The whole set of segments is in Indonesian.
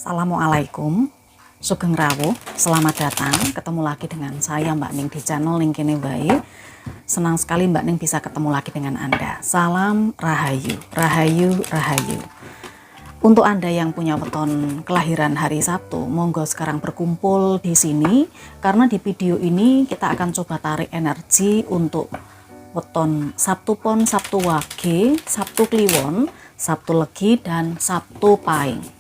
Assalamualaikum, Sugeng Rawuh, selamat datang. Ketemu lagi dengan saya Mbak Ning di channel Lingkene Bae. Senang sekali Mbak Ning bisa ketemu lagi dengan Anda. Salam Rahayu, Rahayu, Rahayu. Untuk Anda yang punya weton kelahiran hari Sabtu, monggo sekarang berkumpul di sini karena di video ini kita akan coba tarik energi untuk weton Sabtu Pon, Sabtu Wage, Sabtu Kliwon, Sabtu Legi, dan Sabtu Pahing.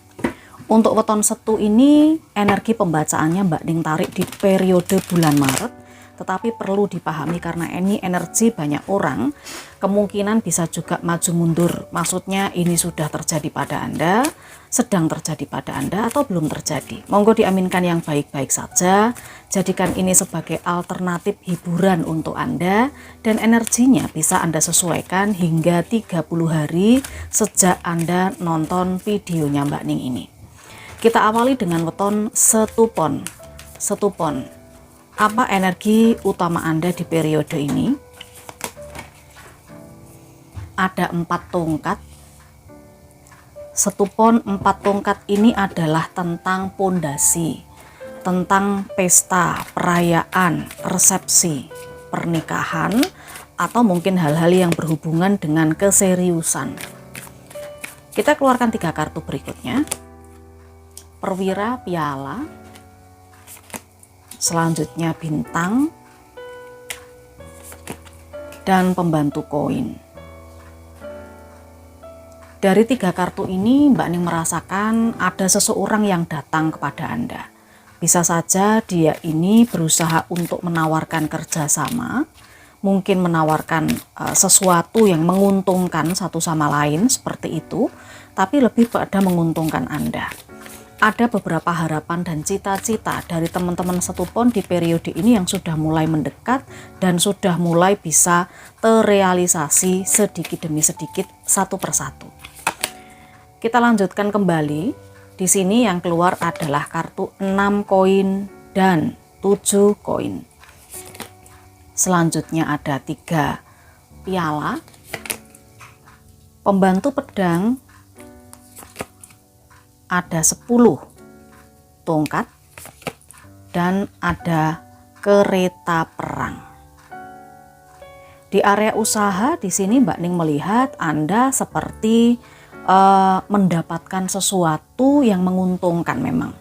Untuk weton Setu ini energi pembacaannya Mbak Ning tarik di periode bulan Maret, tetapi perlu dipahami karena ini energi banyak orang, kemungkinan bisa juga maju mundur. Maksudnya ini sudah terjadi pada Anda, sedang terjadi pada Anda, atau belum terjadi. Monggo diaminkan yang baik-baik saja, jadikan ini sebagai alternatif hiburan untuk Anda, dan energinya bisa Anda sesuaikan hingga 30 hari sejak Anda nonton videonya Mbak Ning ini. Kita awali dengan weton Setu Pon. Setu Pon. Apa energi utama Anda di periode ini? Ada 4 tongkat. Setu Pon 4 tongkat ini adalah tentang pondasi, tentang pesta, perayaan, resepsi, pernikahan, atau mungkin hal-hal yang berhubungan dengan keseriusan. Kita keluarkan 3 kartu berikutnya. Perwira piala, selanjutnya bintang, dan pembantu koin. Dari 3 kartu ini Mbak Ning merasakan ada seseorang yang datang kepada Anda. Bisa saja dia ini berusaha untuk menawarkan kerjasama, mungkin menawarkan sesuatu yang menguntungkan satu sama lain seperti itu, tapi lebih pada menguntungkan Anda. Ada beberapa harapan dan cita-cita dari teman-teman Setu Pon di periode ini yang sudah mulai mendekat dan sudah mulai bisa terrealisasi sedikit demi sedikit, satu persatu. Kita lanjutkan kembali. Di sini yang keluar adalah kartu 6 koin dan 7 koin. Selanjutnya ada 3 piala, pembantu pedang, ada 10 tongkat, dan ada kereta perang. Di area usaha di sini Mbak Ning melihat Anda seperti mendapatkan sesuatu yang menguntungkan memang.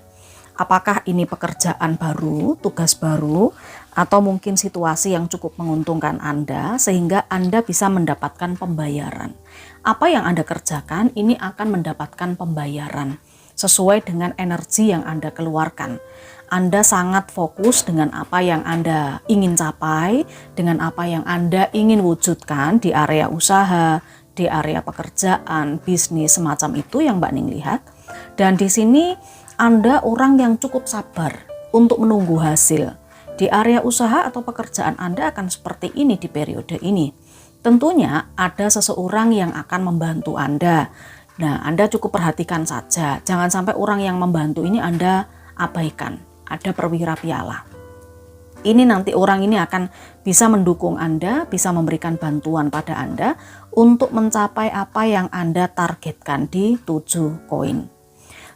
Apakah ini pekerjaan baru, tugas baru, atau mungkin situasi yang cukup menguntungkan Anda sehingga Anda bisa mendapatkan pembayaran. Apa yang Anda kerjakan ini akan mendapatkan pembayaran sesuai dengan energi yang Anda keluarkan. Anda sangat fokus dengan apa yang Anda ingin capai, dengan apa yang Anda ingin wujudkan di area usaha, di area pekerjaan, bisnis, semacam itu yang Mbak Ning lihat. Dan di sini Anda orang yang cukup sabar untuk menunggu hasil. Di area usaha atau pekerjaan Anda akan seperti ini di periode ini. Tentunya ada seseorang yang akan membantu Anda. Nah, Anda cukup perhatikan saja, jangan sampai orang yang membantu ini Anda abaikan. Ada perwira piala. Ini nanti orang ini akan bisa mendukung Anda, bisa memberikan bantuan pada Anda untuk mencapai apa yang Anda targetkan di 7 koin.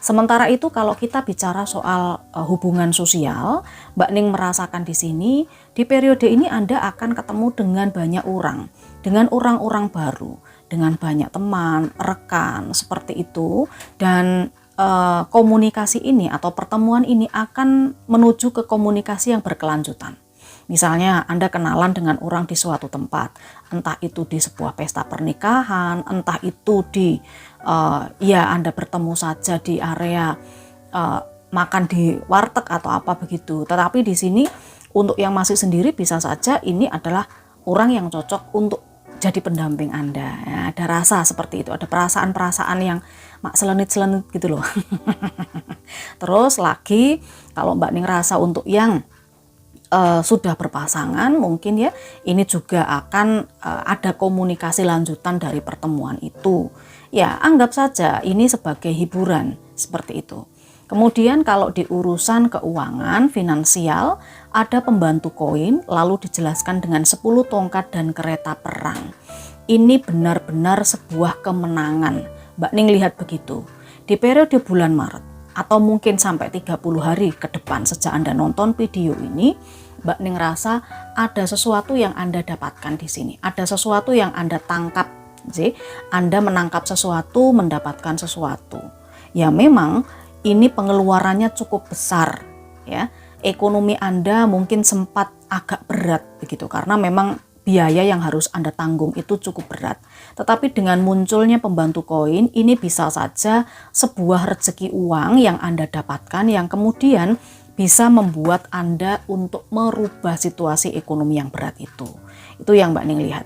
Sementara itu kalau kita bicara soal hubungan sosial, Mbak Ning merasakan di sini, di periode ini Anda akan ketemu dengan banyak orang, dengan orang-orang baru, dengan banyak teman, rekan, seperti itu. Dan komunikasi ini atau pertemuan ini akan menuju ke komunikasi yang berkelanjutan. Misalnya Anda kenalan dengan orang di suatu tempat, entah itu di sebuah pesta pernikahan, entah itu di Anda bertemu saja di area makan di warteg atau apa begitu. Tetapi di sini untuk yang masih sendiri bisa saja ini adalah orang yang cocok untuk jadi pendamping Anda. Ya, ada rasa seperti itu, ada perasaan-perasaan yang selenit-selenit gitu loh. Terus lagi kalau Mbak Ning rasa untuk yang sudah berpasangan, mungkin ya ini juga akan ada komunikasi lanjutan dari pertemuan itu. Ya, anggap saja ini sebagai hiburan seperti itu. Kemudian kalau di urusan keuangan, finansial, ada pembantu koin, lalu dijelaskan dengan 10 tongkat dan kereta perang. Ini benar-benar sebuah kemenangan. Mbak Ning lihat begitu. Di periode bulan Maret, atau mungkin sampai 30 hari ke depan sejak Anda nonton video ini, Mbak Ning rasa ada sesuatu yang Anda dapatkan di sini. Ada sesuatu yang Anda tangkap. Anda menangkap sesuatu, mendapatkan sesuatu. Ya memang ini pengeluarannya cukup besar ya. Ekonomi Anda mungkin sempat agak berat begitu karena memang biaya yang harus Anda tanggung itu cukup berat. Tetapi dengan munculnya pembantu koin, ini bisa saja sebuah rezeki uang yang Anda dapatkan yang kemudian bisa membuat Anda untuk merubah situasi ekonomi yang berat itu. Itu yang Mbak Ning lihat,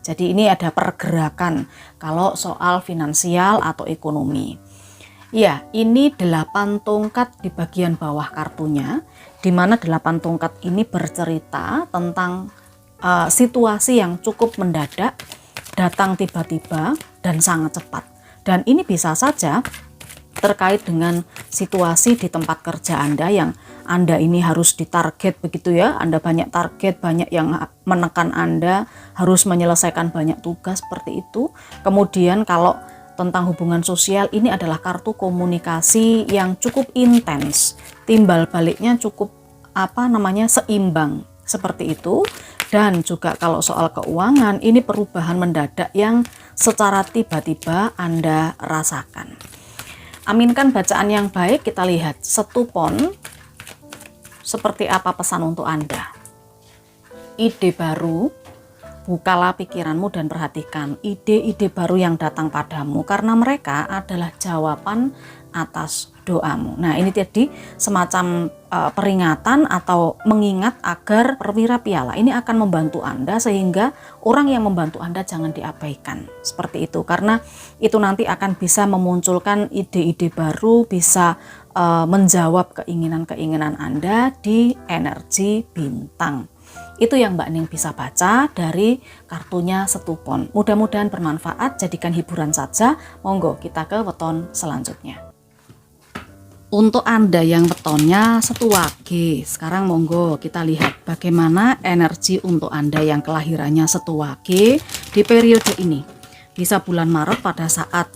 Jadi ini ada pergerakan kalau soal finansial atau ekonomi. Ya, ini 8 tongkat di bagian bawah kartunya, di mana 8 tongkat ini bercerita tentang situasi yang cukup mendadak, datang tiba-tiba dan sangat cepat. Dan ini bisa saja terkait dengan situasi di tempat kerja Anda yang Anda ini harus ditarget begitu ya. Anda banyak target, banyak yang menekan Anda, harus menyelesaikan banyak tugas seperti itu. Kemudian kalau tentang hubungan sosial, ini adalah kartu komunikasi yang cukup intens. Timbal baliknya cukup seimbang seperti itu. Dan juga kalau soal keuangan, ini perubahan mendadak yang secara tiba-tiba Anda rasakan. Aminkan bacaan yang baik, kita lihat setupon seperti apa pesan untuk Anda. Ide baru, bukalah pikiranmu dan perhatikan ide-ide baru yang datang padamu karena mereka adalah jawaban atas doamu. Nah, ini tadi semacam peringatan atau mengingat agar perwira piala ini akan membantu Anda sehingga orang yang membantu Anda jangan diabaikan. Seperti itu, karena itu nanti akan bisa memunculkan ide-ide baru, bisa menjawab keinginan-keinginan Anda di energi bintang. Itu yang Mbak Ning bisa baca dari kartunya setupon. Mudah-mudahan bermanfaat, jadikan hiburan saja. Monggo kita ke weton selanjutnya. Untuk Anda yang wetonnya setuwage, sekarang monggo kita lihat bagaimana energi untuk Anda yang kelahirannya setuwage di periode ini. Bisa bulan Maret pada saat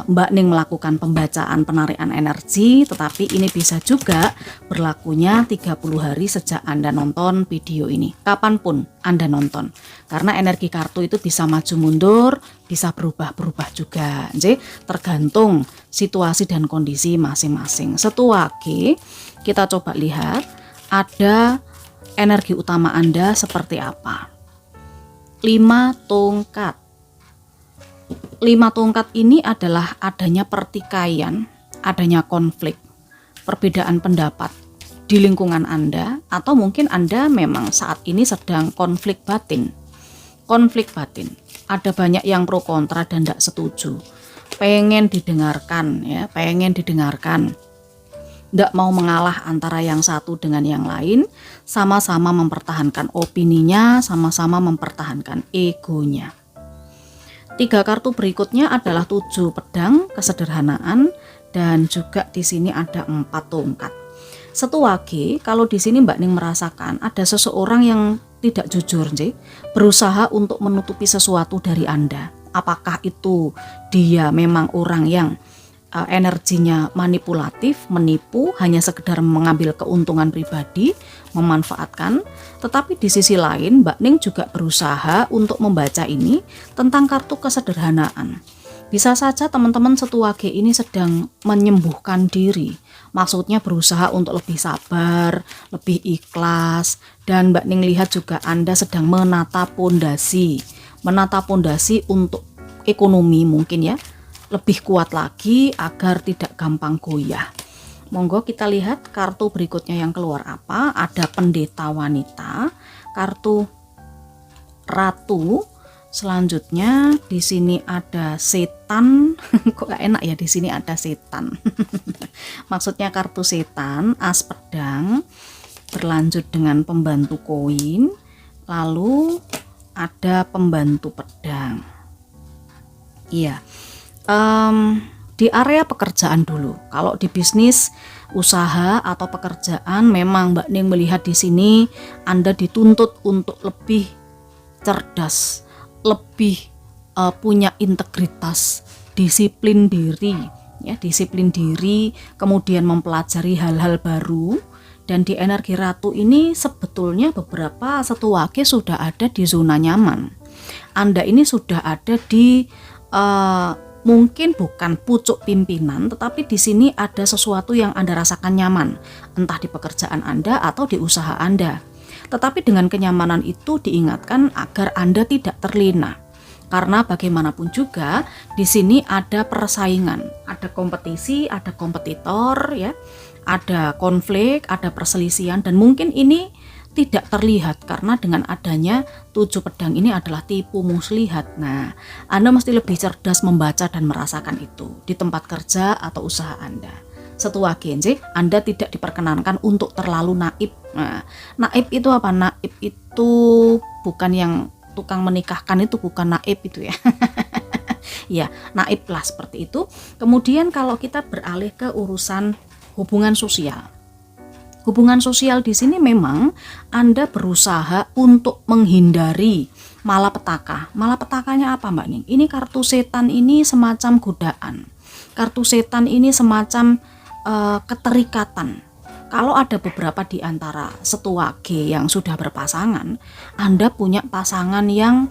Mbak Ning melakukan pembacaan penarikan energi, tetapi ini bisa juga berlakunya 30 hari sejak Anda nonton video ini, kapanpun Anda nonton, karena energi kartu itu bisa maju mundur, bisa berubah-berubah juga, tergantung situasi dan kondisi masing-masing. Setuwage, kita coba lihat ada energi utama Anda seperti apa. 5 tongkat. 5 tongkat ini adalah adanya pertikaian, adanya konflik, perbedaan pendapat di lingkungan Anda, atau mungkin Anda memang saat ini sedang konflik batin. Konflik batin, ada banyak yang pro kontra dan tidak setuju, pengen didengarkan ya, tidak mau mengalah antara yang satu dengan yang lain, sama-sama mempertahankan opininya, sama-sama mempertahankan egonya. 3 kartu berikutnya adalah 7 pedang, kesederhanaan, dan juga di sini ada 4 tongkat. Setuwage, kalau di sini Mbak Ning merasakan ada seseorang yang tidak jujur, berusaha untuk menutupi sesuatu dari Anda. Apakah itu dia memang orang yang energinya manipulatif, menipu, hanya sekedar mengambil keuntungan pribadi, memanfaatkan. Tetapi di sisi lain Mbak Ning juga berusaha untuk membaca ini tentang kartu kesederhanaan. Bisa saja teman-teman setuwage ini sedang menyembuhkan diri, maksudnya berusaha untuk lebih sabar, lebih ikhlas, dan Mbak Ning lihat juga Anda sedang menata pondasi untuk ekonomi mungkin ya, lebih kuat lagi agar tidak gampang goyah. Monggo kita lihat kartu berikutnya yang keluar apa. Ada pendeta wanita, kartu ratu. Selanjutnya di sini ada setan. Kok gak enak ya, di sini ada setan. Maksudnya kartu setan, as pedang, berlanjut dengan pembantu koin, lalu ada pembantu pedang. Iya. Di area pekerjaan dulu. Kalau di bisnis, usaha atau pekerjaan, memang Mbak Ning melihat di sini Anda dituntut untuk lebih cerdas, lebih punya integritas, disiplin diri, ya, disiplin diri, kemudian mempelajari hal-hal baru. Dan di energi Ratu ini sebetulnya beberapa Setuwage sudah ada di zona nyaman. Anda ini sudah ada di mungkin bukan pucuk pimpinan, tetapi di sini ada sesuatu yang Anda rasakan nyaman, entah di pekerjaan Anda atau di usaha Anda. Tetapi dengan kenyamanan itu diingatkan agar Anda tidak terlena. Karena bagaimanapun juga di sini ada persaingan, ada kompetisi, ada kompetitor, ya, ada konflik, ada perselisihan, dan mungkin ini tidak terlihat karena dengan adanya 7 pedang ini adalah tipu muslihat. Nah, Anda mesti lebih cerdas membaca dan merasakan itu di tempat kerja atau usaha Anda. Setuwage, Anda tidak diperkenankan untuk terlalu naib. Nah, naib itu apa? Naib itu bukan yang tukang menikahkan, itu bukan naib itu ya. Ya, naib lah seperti itu. Kemudian kalau kita beralih ke urusan hubungan sosial. Hubungan sosial di sini memang Anda berusaha untuk menghindari malapetaka. Malapetakanya apa, Mbak Ning? Ini kartu setan ini semacam godaan. Kartu setan ini semacam keterikatan. Kalau ada beberapa di antara Setuwage yang sudah berpasangan, Anda punya pasangan yang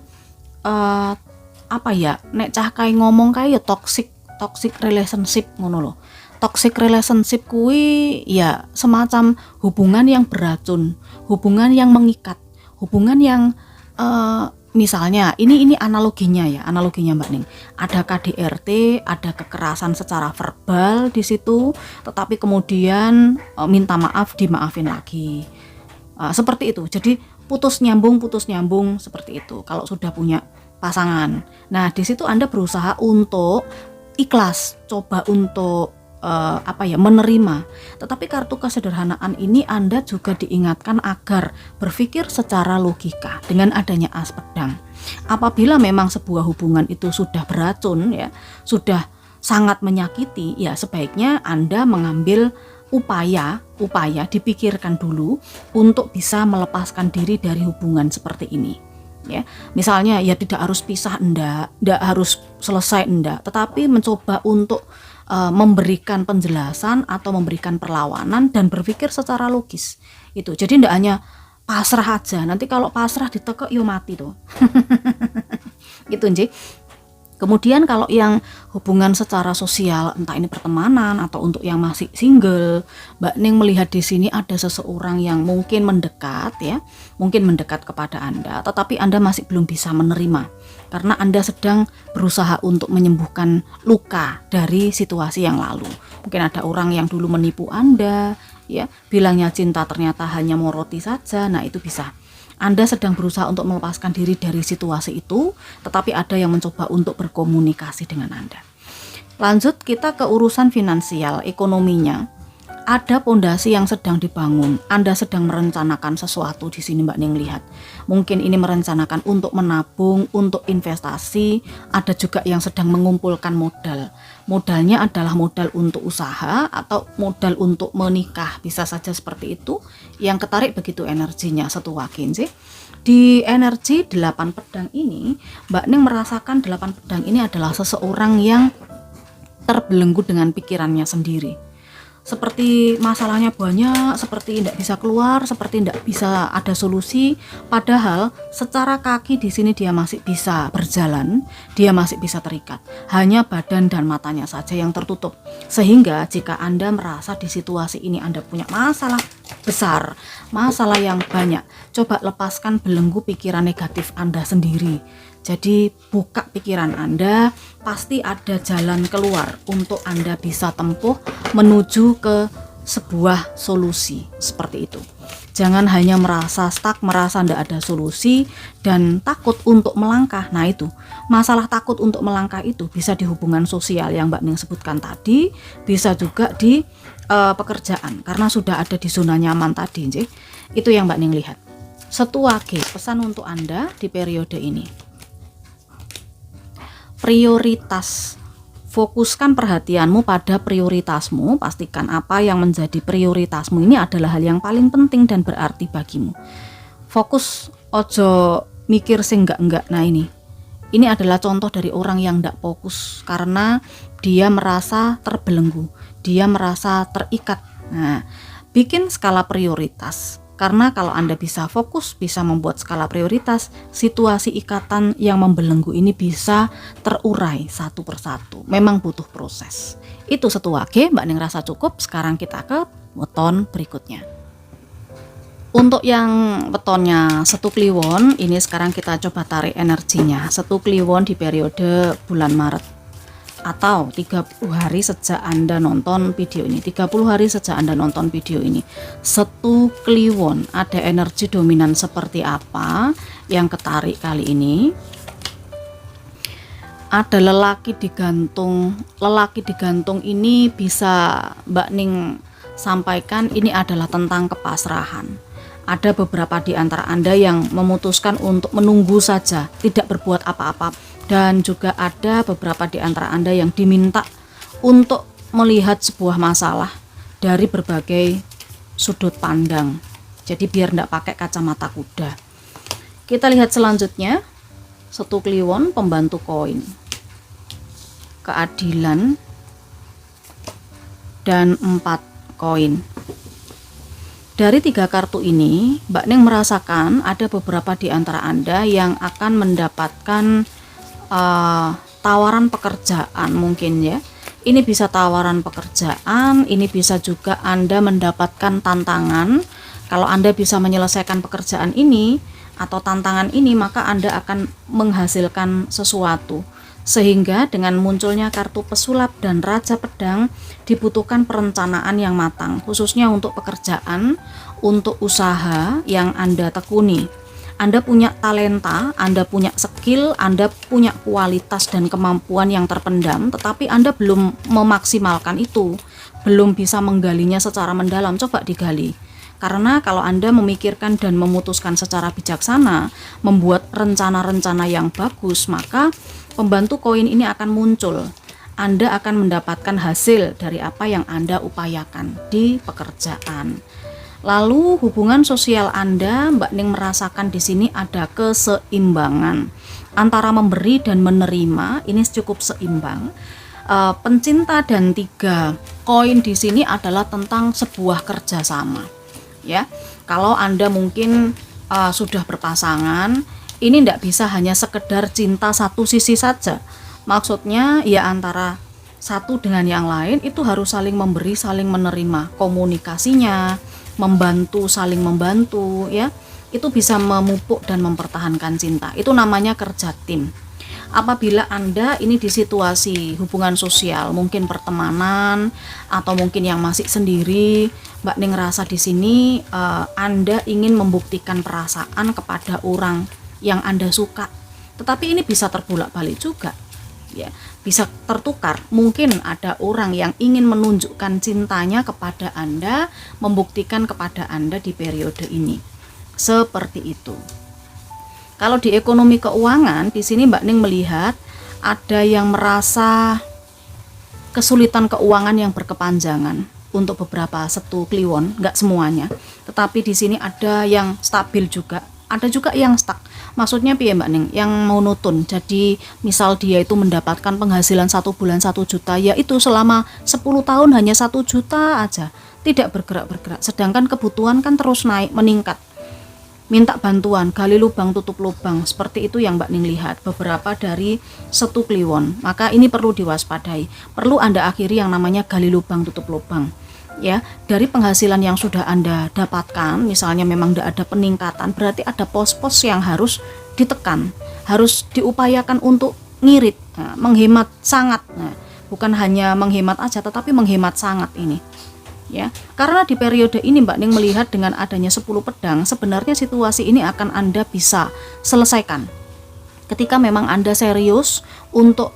apa ya? Nek cah kai ngomong kayak toxic relationship ngono loh. Toxic relationship kui ya semacam hubungan yang beracun, hubungan yang mengikat, hubungan yang misalnya ini analoginya Mbak Ning. Ada KDRT, ada kekerasan secara verbal di situ, tetapi kemudian minta maaf dimaafin lagi. Seperti itu. Jadi putus nyambung seperti itu kalau sudah punya pasangan. Nah, di situ Anda berusaha untuk ikhlas, coba untuk menerima. Tetapi kartu kesederhanaan ini Anda juga diingatkan agar berpikir secara logika dengan adanya as pedang. Apabila memang sebuah hubungan itu sudah beracun, ya, sudah sangat menyakiti, ya sebaiknya Anda mengambil upaya dipikirkan dulu untuk bisa melepaskan diri dari hubungan seperti ini. Ya, misalnya ya tidak harus pisah, enggak harus selesai, enggak, tetapi mencoba untuk memberikan penjelasan atau memberikan perlawanan dan berpikir secara logis itu. Jadi tidak hanya pasrah aja, nanti kalau pasrah ditekuk yo mati tuh. Gitu nji. Kemudian kalau yang hubungan secara sosial, entah ini pertemanan atau untuk yang masih single, Mbak Ning melihat di sini ada seseorang yang mungkin mendekat, ya, mungkin mendekat kepada Anda, tetapi Anda masih belum bisa menerima karena Anda sedang berusaha untuk menyembuhkan luka dari situasi yang lalu. Mungkin ada orang yang dulu menipu Anda, ya, bilangnya cinta ternyata hanya mau roti saja. Nah, itu bisa. Anda sedang berusaha untuk melepaskan diri dari situasi itu, tetapi ada yang mencoba untuk berkomunikasi dengan Anda. Lanjut kita ke urusan finansial, ekonominya. Ada pondasi yang sedang dibangun. Anda sedang merencanakan sesuatu di sini, Mbak Ning lihat. Mungkin ini merencanakan untuk menabung, untuk investasi. Ada juga yang sedang mengumpulkan modal. Modalnya adalah modal untuk usaha atau modal untuk menikah, bisa saja seperti itu. Yang ketarik begitu energinya Setuwage sih. Di energi 8 pedang ini, Mbak Ning merasakan 8 pedang ini adalah seseorang yang terbelenggu dengan pikirannya sendiri. Seperti masalahnya banyak, seperti tidak bisa keluar, seperti tidak bisa ada solusi. Padahal secara kaki di sini dia masih bisa berjalan, dia masih bisa terikat. Hanya badan dan matanya saja yang tertutup. Sehingga jika Anda merasa di situasi ini Anda punya masalah besar, masalah yang banyak, coba lepaskan belenggu pikiran negatif Anda sendiri. Jadi buka pikiran Anda, pasti ada jalan keluar untuk Anda bisa tempuh menuju ke sebuah solusi seperti itu. Jangan hanya merasa stuck, merasa tidak ada solusi dan takut untuk melangkah. Nah itu, masalah takut untuk melangkah itu bisa di hubungan sosial yang Mbak Ning sebutkan tadi, bisa juga di pekerjaan karena sudah ada di zona nyaman tadi. Itu yang Mbak Ning lihat. Setuwage, pesan untuk Anda di periode ini. Prioritas, fokuskan perhatianmu pada prioritasmu. Pastikan apa yang menjadi prioritasmu ini adalah hal yang paling penting dan berarti bagimu. Fokus, ojo mikir sing enggak. Nah Ini adalah contoh dari orang yang tidak fokus karena dia merasa terbelenggu, dia merasa terikat. Nah, bikin skala prioritas. Karena kalau Anda bisa fokus, bisa membuat skala prioritas, situasi ikatan yang membelenggu ini bisa terurai satu persatu. Memang butuh proses. Itu setuake, Mbak Ning rasa cukup. Sekarang kita ke weton berikutnya. Untuk yang wetonnya Setu Kliwon, ini sekarang kita coba tarik energinya. Setu Kliwon di periode bulan Maret. Atau 30 hari sejak Anda nonton video ini. 30 hari sejak Anda nonton video ini. Setu Kliwon, ada energi dominan seperti apa yang ketarik kali ini? Ada lelaki digantung. Lelaki digantung ini bisa Mbak Ning sampaikan ini adalah tentang kepasrahan. Ada beberapa di antara Anda yang memutuskan untuk menunggu saja, tidak berbuat apa-apa. Dan juga ada beberapa di antara Anda yang diminta untuk melihat sebuah masalah dari berbagai sudut pandang. Jadi biar tidak pakai kacamata kuda. Kita lihat selanjutnya. Setu Kliwon, pembantu koin. Keadilan. Dan 4 koin. Dari 3 kartu ini, Mbak Ning merasakan ada beberapa di antara Anda yang akan mendapatkan tawaran pekerjaan mungkin ya. Ini bisa tawaran pekerjaan, ini bisa juga Anda mendapatkan tantangan. Kalau Anda bisa menyelesaikan pekerjaan ini atau tantangan ini, maka Anda akan menghasilkan sesuatu. Sehingga dengan munculnya kartu pesulap dan raja pedang dibutuhkan perencanaan yang matang, khususnya untuk pekerjaan, untuk usaha yang Anda tekuni. Anda punya talenta, Anda punya skill, Anda punya kualitas dan kemampuan yang terpendam, tetapi Anda belum memaksimalkan itu, belum bisa menggalinya secara mendalam. Coba digali. Karena kalau Anda memikirkan dan memutuskan secara bijaksana, membuat rencana-rencana yang bagus, maka pembantu koin ini akan muncul. Anda akan mendapatkan hasil dari apa yang Anda upayakan di pekerjaan. Lalu hubungan sosial Anda, Mbak Ning merasakan di sini ada keseimbangan antara memberi dan menerima. Ini cukup seimbang. Pencinta dan 3 koin di sini adalah tentang sebuah kerjasama. Ya, kalau Anda mungkin sudah berpasangan, ini tidak bisa hanya sekedar cinta satu sisi saja. Maksudnya ya antara satu dengan yang lain itu harus saling memberi, saling menerima, komunikasinya, membantu, saling membantu ya. Itu bisa memupuk dan mempertahankan cinta. Itu namanya kerja tim. Apabila Anda ini di situasi hubungan sosial, mungkin pertemanan atau mungkin yang masih sendiri, Mbak Ning ngerasa di sini Anda ingin membuktikan perasaan kepada orang yang Anda suka. Tetapi ini bisa terbolak-balik juga. Ya, bisa tertukar. Mungkin ada orang yang ingin menunjukkan cintanya kepada Anda, membuktikan kepada Anda di periode ini. Seperti itu. Kalau di ekonomi keuangan, di sini Mbak Ning melihat ada yang merasa kesulitan keuangan yang berkepanjangan untuk beberapa Setu Kliwon, nggak semuanya. Tetapi di sini ada yang stabil juga, ada juga yang stuck. Maksudnya piye Mbak Ning? Yang monoton. Jadi misal dia itu mendapatkan penghasilan 1 bulan 1 juta, ya itu selama 10 tahun hanya 1 juta aja, tidak bergerak-bergerak. Sedangkan kebutuhan kan terus naik, meningkat. Minta bantuan, gali lubang tutup lubang, seperti itu yang Mbak Ning lihat beberapa dari Setu Kliwon. Maka ini perlu diwaspadai, perlu Anda akhiri yang namanya gali lubang tutup lubang ya. Dari penghasilan yang sudah Anda dapatkan, misalnya memang tidak ada peningkatan, berarti ada pos-pos yang harus ditekan, harus diupayakan untuk ngirit, menghemat sangat. Bukan hanya menghemat aja, tetapi menghemat sangat ini ya. Karena di periode ini Mbak Ning melihat dengan adanya 10 pedang, sebenarnya situasi ini akan Anda bisa selesaikan ketika memang Anda serius untuk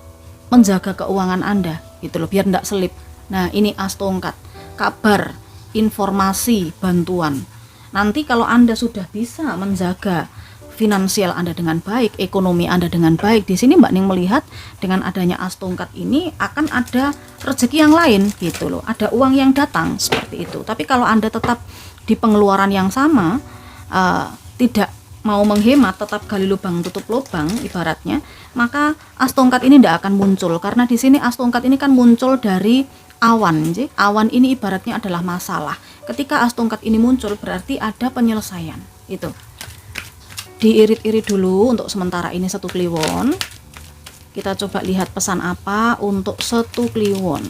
menjaga keuangan Anda gitu loh, biar tidak selip. Nah ini as tongkat, kabar, informasi, bantuan. Nanti kalau Anda sudah bisa menjaga finansial Anda dengan baik, ekonomi Anda dengan baik, di sini Mbak Ning melihat dengan adanya as tongkat ini akan ada rezeki yang lain gitu loh, ada uang yang datang seperti itu. Tapi kalau Anda tetap di pengeluaran yang sama, tidak mau menghemat, tetap gali lubang tutup lubang ibaratnya, maka as tongkat ini tidak akan muncul. Karena di sini as tongkat ini kan muncul dari awan. Awan ini ibaratnya adalah masalah. Ketika as tongkat ini muncul berarti ada penyelesaian. Itu diirit-irit dulu untuk sementara ini 1 kliwon. Kita coba lihat pesan apa untuk 1 kliwon.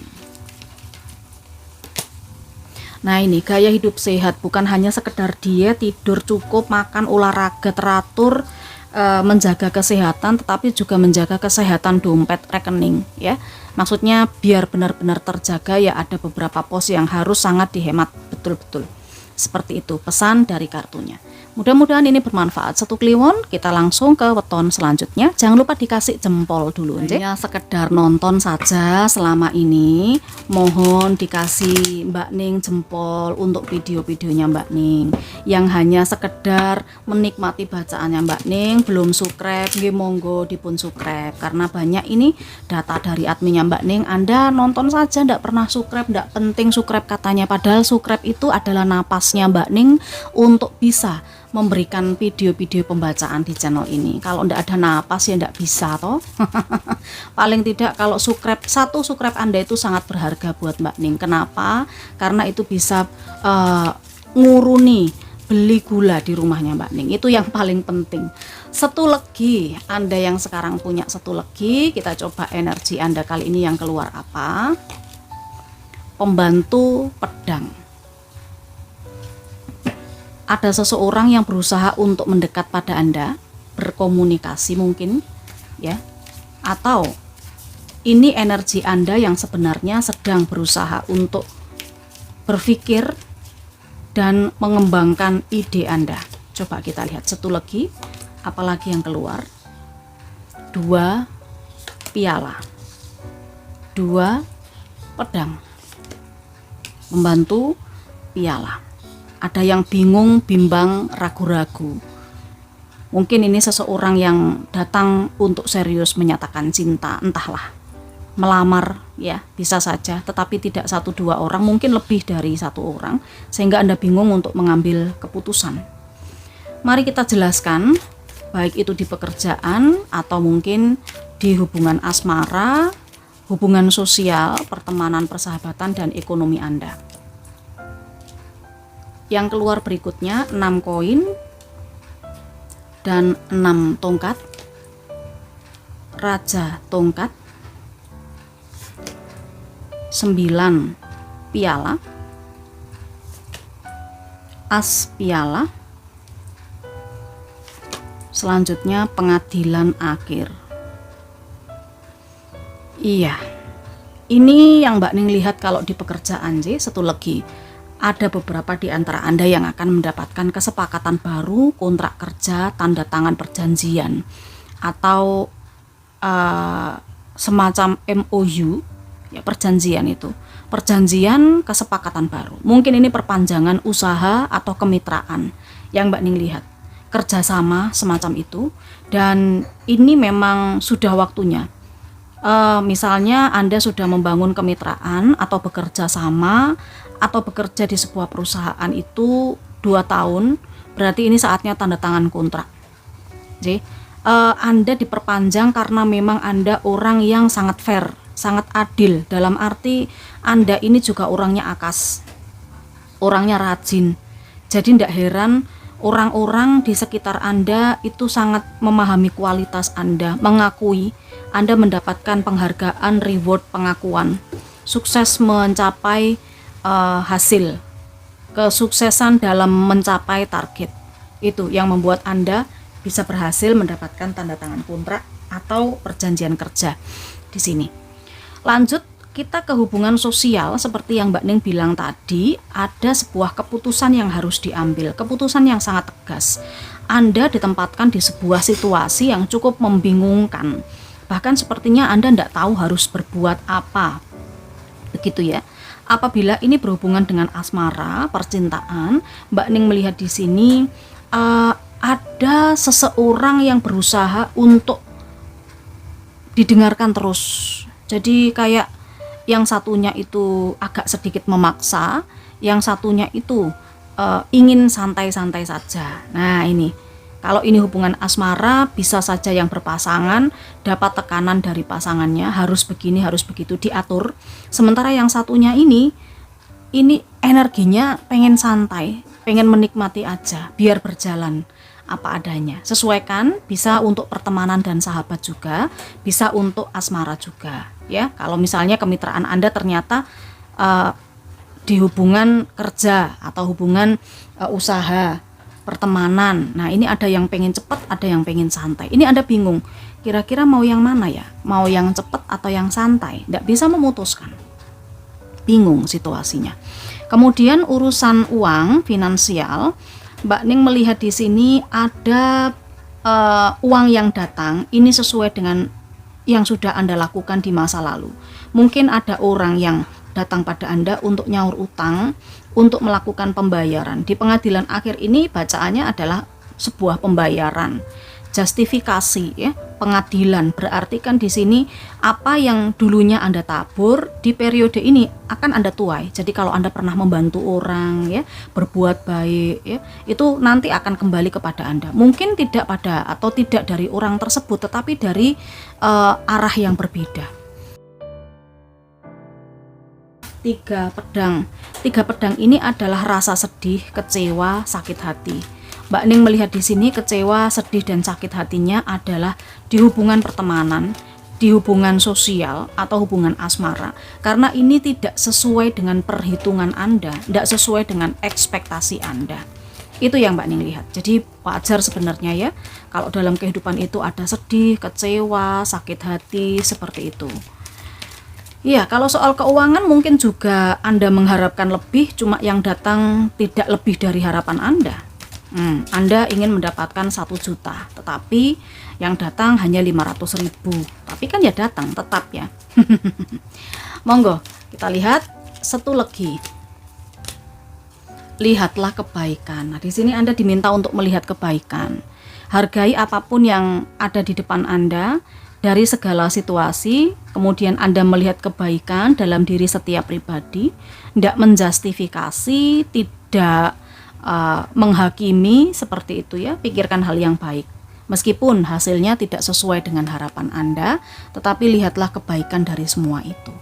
Nah, ini gaya hidup sehat, bukan hanya sekedar diet, tidur cukup, makan, olahraga teratur, menjaga kesehatan, tetapi juga menjaga kesehatan dompet rekening ya. Maksudnya biar benar-benar terjaga ya, ada beberapa pos yang harus sangat dihemat betul-betul. Seperti itu pesan dari kartunya. Mudah-mudahan ini bermanfaat. 1 kliwon, kita langsung ke weton selanjutnya. Jangan lupa dikasih jempol dulu. Hanya sekedar nonton saja selama ini. Mohon dikasih Mbak Ning jempol untuk video-videonya Mbak Ning. Yang hanya sekedar menikmati bacaannya Mbak Ning, belum subscribe, nggih monggo dipun subscribe. Karena banyak ini data dari adminnya Mbak Ning. Anda nonton saja ndak pernah subscribe, ndak penting subscribe katanya. Padahal subscribe itu adalah napasnya Mbak Ning untuk bisa memberikan video-video pembacaan di channel ini. Kalau ndak ada napas ya ndak bisa toh. Paling tidak kalau subscribe, 1 subscribe Anda itu sangat berharga buat Mbak Ning. Kenapa? Karena itu bisa nguruni beli gula di rumahnya Mbak Ning. Itu yang paling penting. 1 legi, Anda yang sekarang punya 1 legi, kita coba energi Anda kali ini yang keluar apa? Pembantu pedang. Ada seseorang yang berusaha untuk mendekat pada Anda, berkomunikasi mungkin ya, atau ini energi Anda yang sebenarnya sedang berusaha untuk berpikir dan mengembangkan ide Anda. Coba kita lihat 1 lagi, apalagi yang keluar? 2 piala, 2 pedang, membantu piala. Ada yang bingung, bimbang, ragu-ragu. Mungkin ini seseorang yang datang untuk serius menyatakan cinta, entahlah, melamar ya, bisa saja, tetapi tidak 1-2 orang, mungkin lebih dari 1 orang, sehingga Anda bingung untuk mengambil keputusan. Mari kita jelaskan, baik itu di pekerjaan atau mungkin di hubungan asmara, hubungan sosial, pertemanan, persahabatan, dan ekonomi Anda. Yang keluar berikutnya 6 koin dan 6 tongkat, raja tongkat, 9 piala, as piala, selanjutnya pengadilan akhir. Iya, ini yang Mbak Ning lihat kalau di pekerjaan sih 1 legi. Ada beberapa di antara Anda yang akan mendapatkan kesepakatan baru, kontrak kerja, tanda tangan perjanjian, atau semacam MOU, ya, perjanjian itu. Perjanjian kesepakatan baru. Mungkin ini perpanjangan usaha atau kemitraan yang Mbak Ning lihat. Kerjasama semacam itu. Dan ini memang sudah waktunya. Misalnya Anda sudah membangun kemitraan atau bekerja sama atau bekerja di sebuah perusahaan itu 2 tahun, berarti ini saatnya tanda tangan kontrak. Jadi Anda diperpanjang karena memang Anda orang yang sangat fair, sangat adil, dalam arti Anda ini juga orangnya akas, orangnya rajin. Jadi tidak heran orang-orang di sekitar Anda itu sangat memahami kualitas Anda, mengakui Anda mendapatkan penghargaan, reward, pengakuan, sukses mencapai hasil, kesuksesan dalam mencapai target. Itu yang membuat Anda bisa berhasil mendapatkan tanda tangan kontrak atau perjanjian kerja di sini. Lanjut kita ke hubungan sosial. Seperti yang Mbak Ning bilang tadi, ada sebuah keputusan yang harus diambil, keputusan yang sangat tegas. Anda ditempatkan di sebuah situasi yang cukup membingungkan, bahkan sepertinya Anda tidak tahu harus berbuat apa, begitu ya. Apabila ini berhubungan dengan asmara, percintaan, Mbak Ning melihat di sini ada seseorang yang berusaha untuk didengarkan terus. Jadi kayak yang satunya itu agak sedikit memaksa, yang satunya itu ingin santai-santai saja. Nah ini Kalau ini hubungan asmara, bisa saja yang berpasangan dapat tekanan dari pasangannya, harus begini, harus begitu, diatur. Sementara yang satunya ini energinya pengen santai, pengen menikmati aja, biar berjalan apa adanya. Sesuaikan, bisa untuk pertemanan dan sahabat juga, bisa untuk asmara juga. Ya, kalau misalnya kemitraan Anda ternyata di hubungan kerja atau hubungan usaha, pertemanan. Nah, ini ada yang pengen cepat, ada yang pengen santai. Ini Anda bingung, kira-kira mau yang mana ya? Mau yang cepat atau yang santai? Nggak bisa memutuskan. Bingung situasinya. Kemudian urusan uang, finansial, Mbak Ning melihat di sini ada uang yang datang, ini sesuai dengan yang sudah Anda lakukan di masa lalu. Mungkin ada orang yang datang pada Anda untuk nyaur utang, untuk melakukan pembayaran. Di pengadilan akhir ini bacaannya adalah sebuah pembayaran, justifikasi ya, pengadilan. Berarti kan di sini apa yang dulunya Anda tabur di periode ini akan Anda tuai. Jadi kalau Anda pernah membantu orang ya, berbuat baik ya, itu nanti akan kembali kepada Anda. Mungkin tidak pada atau tidak dari orang tersebut, tetapi dari arah yang berbeda. Tiga pedang ini adalah rasa sedih, kecewa, sakit hati. Mbak Ning melihat di sini kecewa, sedih, dan sakit hatinya adalah di hubungan pertemanan, di hubungan sosial atau hubungan asmara. Karena ini tidak sesuai dengan perhitungan Anda, tidak sesuai dengan ekspektasi Anda. Itu yang Mbak Ning lihat. Jadi wajar sebenarnya ya, kalau dalam kehidupan itu ada sedih, kecewa, sakit hati, seperti itu. Iya, kalau soal keuangan mungkin juga Anda mengharapkan lebih, cuma yang datang tidak lebih dari harapan Anda. Anda ingin mendapatkan 1 juta, tetapi yang datang hanya 500.000. Tapi kan ya datang, tetap ya. Monggo, kita lihat satu lagi. Lihatlah kebaikan. Nah, di sini Anda diminta untuk melihat kebaikan. Hargai apapun yang ada di depan Anda. Dari segala situasi, kemudian Anda melihat kebaikan dalam diri setiap pribadi, tidak menjustifikasi, tidak menghakimi, seperti itu ya. Pikirkan hal yang baik. Meskipun hasilnya tidak sesuai dengan harapan Anda, tetapi lihatlah kebaikan dari semua itu.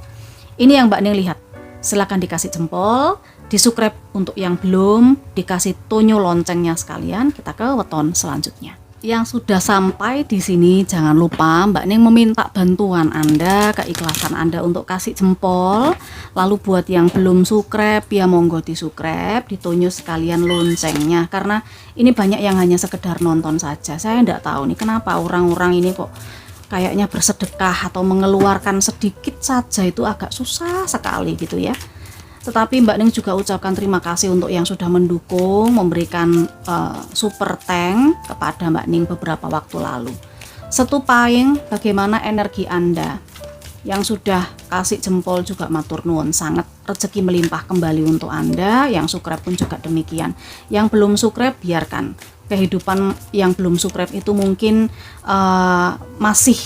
Ini yang Mbak Ning lihat. Silakan dikasih jempol, di-subscribe untuk yang belum, dikasih tonyo loncengnya sekalian. Kita ke weton selanjutnya. Yang sudah sampai di sini, jangan lupa Mbak Ning meminta bantuan Anda, keikhlasan Anda untuk kasih jempol. Lalu buat yang belum subscribe, ya monggo di-subscribe, ditonyo sekalian loncengnya. Karena ini banyak yang hanya sekedar nonton saja. Saya tidak tahu nih kenapa orang-orang ini kok kayaknya bersedekah atau mengeluarkan sedikit saja itu agak susah sekali gitu ya. Tetapi Mbak Ning juga ucapkan terima kasih untuk yang sudah mendukung, memberikan super tank kepada Mbak Ning beberapa waktu lalu. Setupaing bagaimana energi Anda. Yang sudah kasih jempol juga matur nuwun, sangat rezeki melimpah kembali untuk Anda. Yang subscribe pun juga demikian. Yang belum subscribe biarkan. Kehidupan yang belum subscribe itu mungkin masih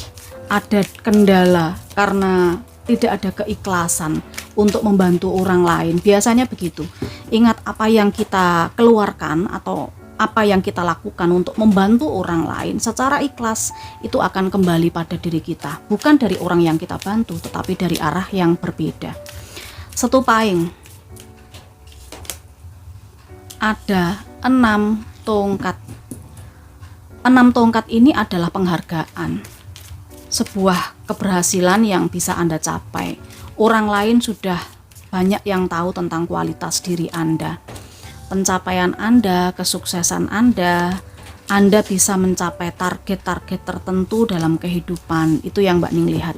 ada kendala karena tidak ada keikhlasan untuk membantu orang lain. Biasanya begitu. Ingat, apa yang kita keluarkan atau apa yang kita lakukan untuk membantu orang lain secara ikhlas itu akan kembali pada diri kita, bukan dari orang yang kita bantu, tetapi dari arah yang berbeda. Setupaing ada 6 tongkat. 6 tongkat ini adalah penghargaan, sebuah keberhasilan yang bisa Anda capai. Orang lain sudah banyak yang tahu tentang kualitas diri Anda, pencapaian Anda, kesuksesan Anda bisa mencapai target-target tertentu dalam kehidupan. Itu yang Mbak Ning lihat.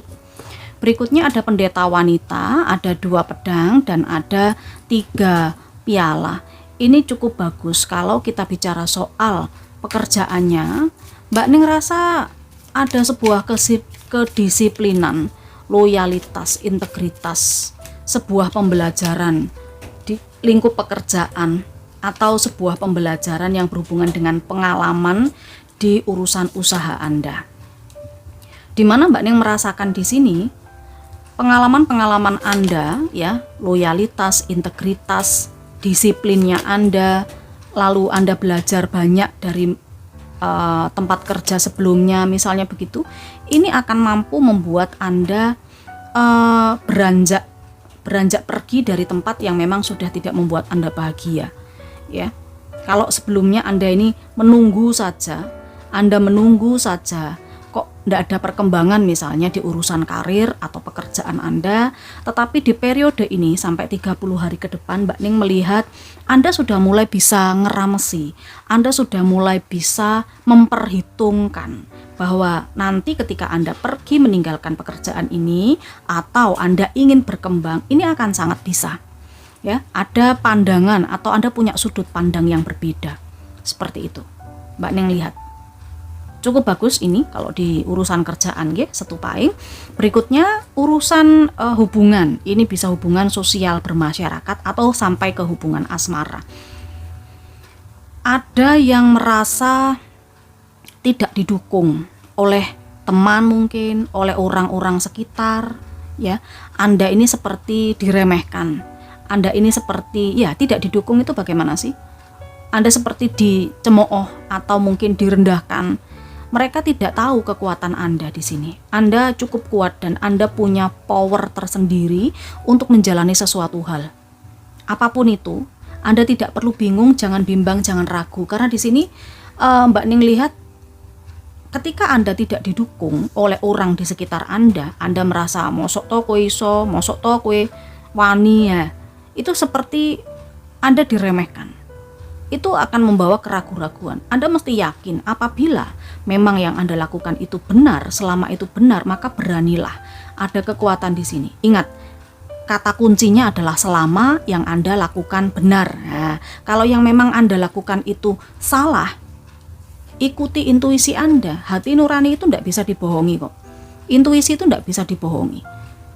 Berikutnya ada pendeta wanita, ada 2 pedang, dan ada 3 piala. Ini cukup bagus kalau kita bicara soal pekerjaannya. Mbak Ning rasa ada sebuah kedisiplinan, loyalitas, integritas, sebuah pembelajaran di lingkup pekerjaan atau sebuah pembelajaran yang berhubungan dengan pengalaman di urusan usaha Anda. Di mana Mbak Ning merasakan di sini pengalaman-pengalaman Anda ya, loyalitas, integritas, disiplinnya Anda, lalu Anda belajar banyak dari tempat kerja sebelumnya misalnya begitu, ini akan mampu membuat Anda beranjak pergi dari tempat yang memang sudah tidak membuat Anda bahagia, ya. Kalau sebelumnya Anda ini menunggu saja, kok tidak ada perkembangan misalnya di urusan karir atau pekerjaan Anda, tetapi di periode ini sampai 30 hari ke depan Mbak Ning melihat Anda sudah mulai bisa ngeramesi, Anda sudah mulai bisa memperhitungkan bahwa nanti ketika Anda pergi meninggalkan pekerjaan ini atau Anda ingin berkembang, ini akan sangat bisa. Ya, ada pandangan atau Anda punya sudut pandang yang berbeda. Seperti itu. Mbak Ning lihat. Cukup bagus ini kalau di urusan kerjaan nggih, setupaing. Berikutnya urusan hubungan. Ini bisa hubungan sosial bermasyarakat atau sampai ke hubungan asmara. Ada yang merasa tidak didukung oleh teman mungkin, oleh orang-orang sekitar, ya. Anda ini seperti diremehkan. Anda ini seperti tidak didukung, itu bagaimana sih? Anda seperti dicemooh atau mungkin direndahkan. Mereka tidak tahu kekuatan Anda di sini. Anda cukup kuat dan Anda punya power tersendiri untuk menjalani sesuatu hal. Apapun itu, Anda tidak perlu bingung, jangan bimbang, jangan ragu. Karena di sini Mbak Ning lihat ketika Anda tidak didukung oleh orang di sekitar Anda merasa mosok to kowe iso, mosok to kowe wani ya. Itu seperti Anda diremehkan. Itu akan membawa keraguan-raguan. Anda mesti yakin apabila memang yang Anda lakukan itu benar, selama itu benar, maka beranilah. Ada kekuatan di sini. Ingat, kata kuncinya adalah selama yang Anda lakukan benar. Nah, kalau yang memang Anda lakukan itu salah, ikuti intuisi Anda. Hati nurani itu tidak bisa dibohongi kok. Intuisi itu tidak bisa dibohongi.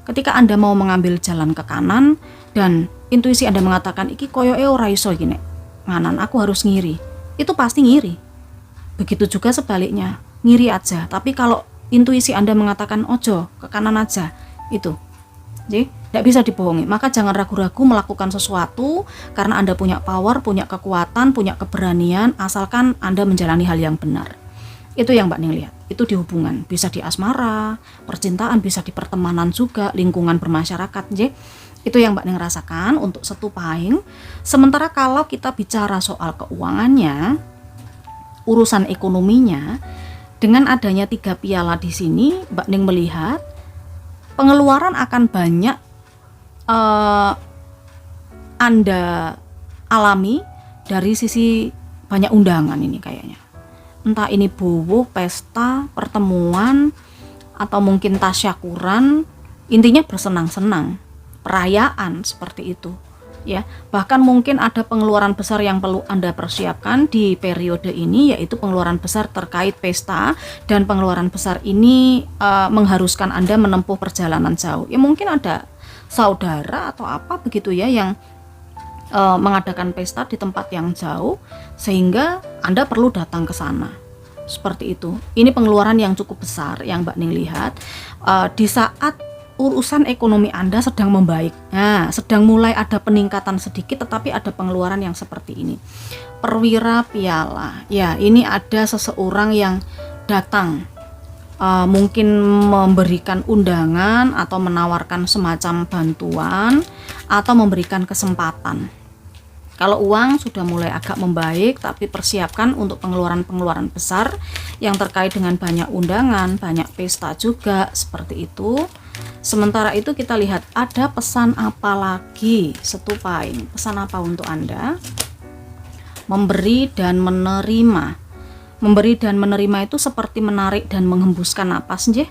Ketika Anda mau mengambil jalan ke kanan dan intuisi Anda mengatakan iki koyoke ora iso iki nek nganan, aku harus ngiri, itu pasti ngiri. Begitu juga sebaliknya, ngiri aja. Tapi kalau intuisi Anda mengatakan ojo ke kanan aja, itu jadi tidak bisa dibohongi. Maka jangan ragu-ragu melakukan sesuatu karena Anda punya power, punya kekuatan, punya keberanian, asalkan Anda menjalani hal yang benar. Itu yang Mbak Ning lihat. Itu di hubungan, bisa di asmara, percintaan, bisa di pertemanan juga, lingkungan bermasyarakat, je. Itu yang Mbak Ning rasakan untuk setupaing. Sementara kalau kita bicara soal keuangannya, urusan ekonominya, dengan adanya 3 piala di sini, Mbak Ning melihat pengeluaran akan banyak Anda alami dari sisi banyak undangan ini kayaknya. Entah ini bowo, pesta, pertemuan, atau mungkin tasyakuran, intinya bersenang-senang, perayaan seperti itu, ya. Bahkan mungkin ada pengeluaran besar yang perlu Anda persiapkan di periode ini, yaitu pengeluaran besar terkait pesta, dan pengeluaran besar ini mengharuskan Anda menempuh perjalanan jauh. Ya mungkin ada saudara atau apa begitu ya yang mengadakan pesta di tempat yang jauh sehingga Anda perlu datang ke sana. Seperti itu. Ini pengeluaran yang cukup besar yang Mbak Ning lihat di saat urusan ekonomi Anda sedang membaik. Nah, sedang mulai ada peningkatan sedikit tetapi ada pengeluaran yang seperti ini. Perwira piala. Ya, ini ada seseorang yang datang mungkin memberikan undangan atau menawarkan semacam bantuan atau memberikan kesempatan. Kalau uang sudah mulai agak membaik, tapi persiapkan untuk pengeluaran-pengeluaran besar yang terkait dengan banyak undangan, banyak pesta juga, seperti itu. Sementara itu kita lihat ada pesan apa lagi, setupaing. Pesan apa untuk Anda? Memberi dan menerima. Memberi dan menerima itu seperti menarik dan menghembuskan napas, nggih.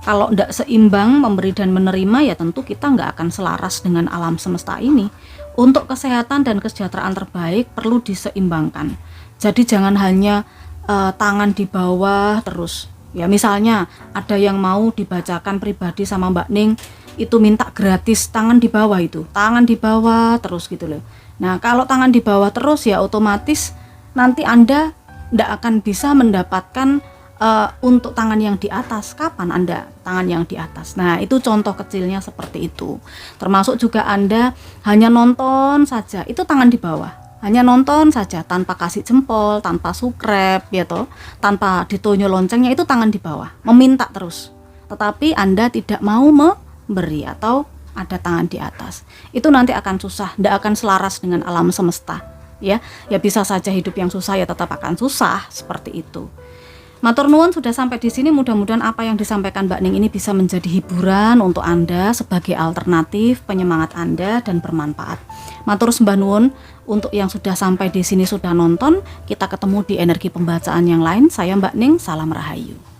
Kalau tidak seimbang memberi dan menerima, ya tentu kita nggak akan selaras dengan alam semesta ini. Untuk kesehatan dan kesejahteraan terbaik perlu diseimbangkan. Jadi jangan hanya tangan di bawah terus. Ya misalnya ada yang mau dibacakan pribadi sama Mbak Ning, itu minta gratis tangan di bawah itu. Tangan di bawah terus gitu loh. Nah kalau tangan di bawah terus ya otomatis nanti Anda tidak akan bisa mendapatkan untuk tangan yang di atas. Kapan Anda tangan yang di atas? Nah itu contoh kecilnya seperti itu. Termasuk juga Anda hanya nonton saja, itu tangan di bawah. hanya nonton saja tanpa kasih jempol, tanpa subscribe ya toh, tanpa ditonyo loncengnya, itu tangan di bawah, meminta terus. Tetapi Anda tidak mau memberi atau ada tangan di atas, itu nanti akan susah, tidak akan selaras dengan alam semesta. Ya bisa saja hidup yang susah ya tetap akan susah, seperti itu. Matur nuwun, sudah sampai di sini. Mudah-mudahan apa yang disampaikan Mbak Ning ini bisa menjadi hiburan untuk Anda sebagai alternatif penyemangat Anda dan bermanfaat. Matur sembah nuwun untuk yang sudah sampai di sini, sudah nonton. Kita ketemu di energi pembacaan yang lain. Saya Mbak Ning, salam rahayu.